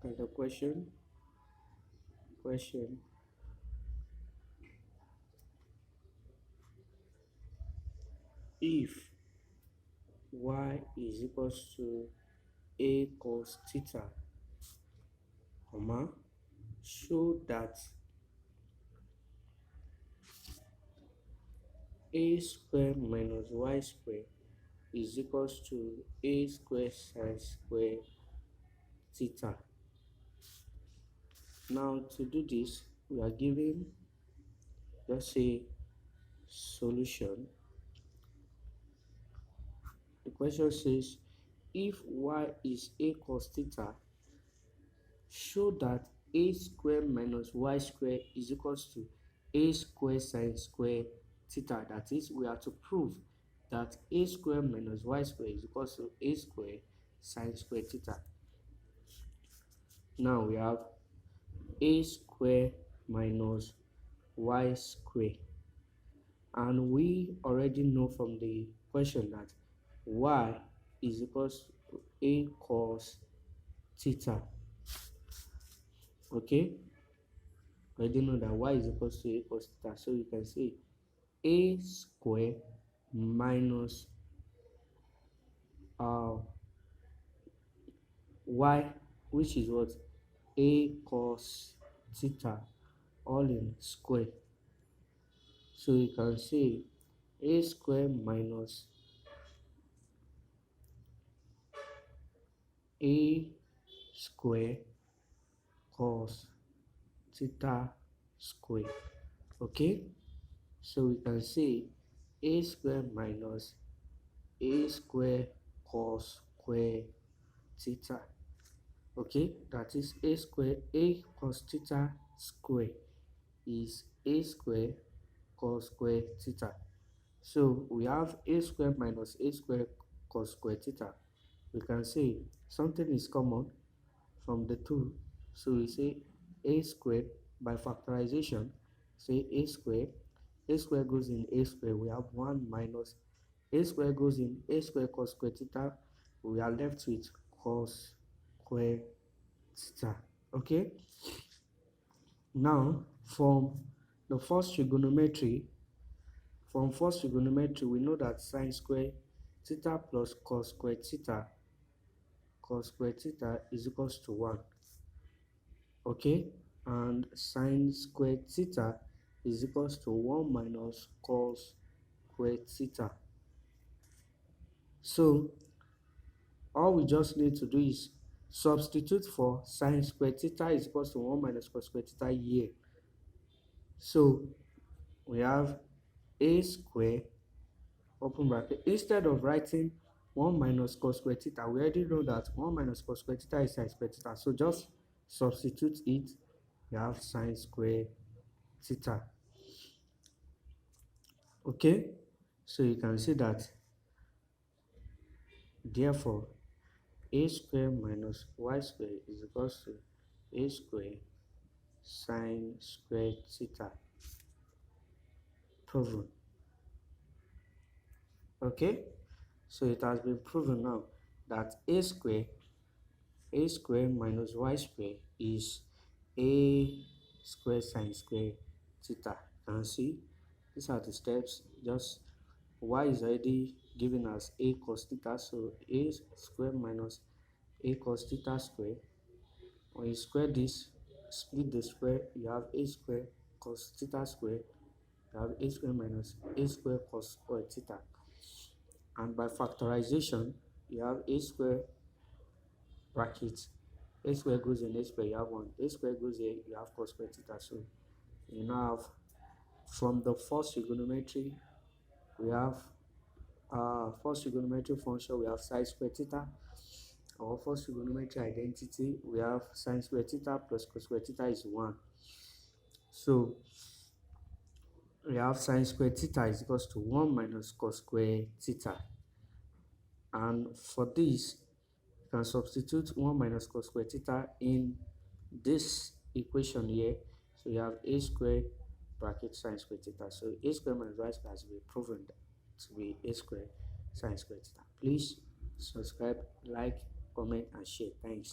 And the question, if y is equals to a cos theta, comma, show that a square minus y square is equals to a square sine square theta. Now to do this, we are given just a solution. The question says, if y is a cos theta, show that a square minus y square is equals to a square sine square theta. That is, we are to prove that a square minus y square is equals to a square sine square theta. Now we have a square minus y square, and we already know from the question that y is equals to a cos theta. Okay, I already know that y is equals to a cos theta, so you can say a square minus y, which is what, a cos theta, all in square. So you can say a square minus a square cos theta square. Okay, so we can say a square minus a square cos square theta. Okay, that is a square, a cos theta square is a square cos square theta. So we have a square minus a square cos square theta. We can say something is common from the two, so we say a square. By factorization, say a square goes in a square, we have 1 minus a square goes in a square cos square theta, we are left with cos square theta. Okay, now from first trigonometry, we know that sine square theta plus cos square theta is equals to 1. Okay, and sine square theta is equals to 1 minus cos square theta. So all we just need to do is substitute for sine square theta is equals to 1 minus cos square theta here. So we have a square, open bracket, instead of writing 1 minus cos square theta, we already know that 1 minus cos square theta is sine square theta, so just substitute it. We have sine square theta. Okay, so you can see that therefore a square minus y square is equals to a square sine square theta. Proven. Okay, so it has been proven now that a square minus y square is a square sine square theta. You can see these are the steps. Just y is already given as a cos theta, so a square minus a cos theta square. When you square this, split the square, you have a square cos theta square. You have a square minus a square cos square theta. And by factorization, you have a square bracket, a square goes in a square, you have 1, a square goes here, you have cos square theta. So you now have, from the first trigonometry, we have first trigonometry function, we have sine square theta. Our first trigonometry identity, we have sine square theta plus cos square theta is 1. So we have sine square theta is equals to 1 minus cos square theta. And for this, you can substitute 1 minus cos square theta in this equation here. So you have a square bracket sine square theta. So a square minus y square has been proven to be a square sine square theta. Please subscribe, like, comment, and share. Thanks.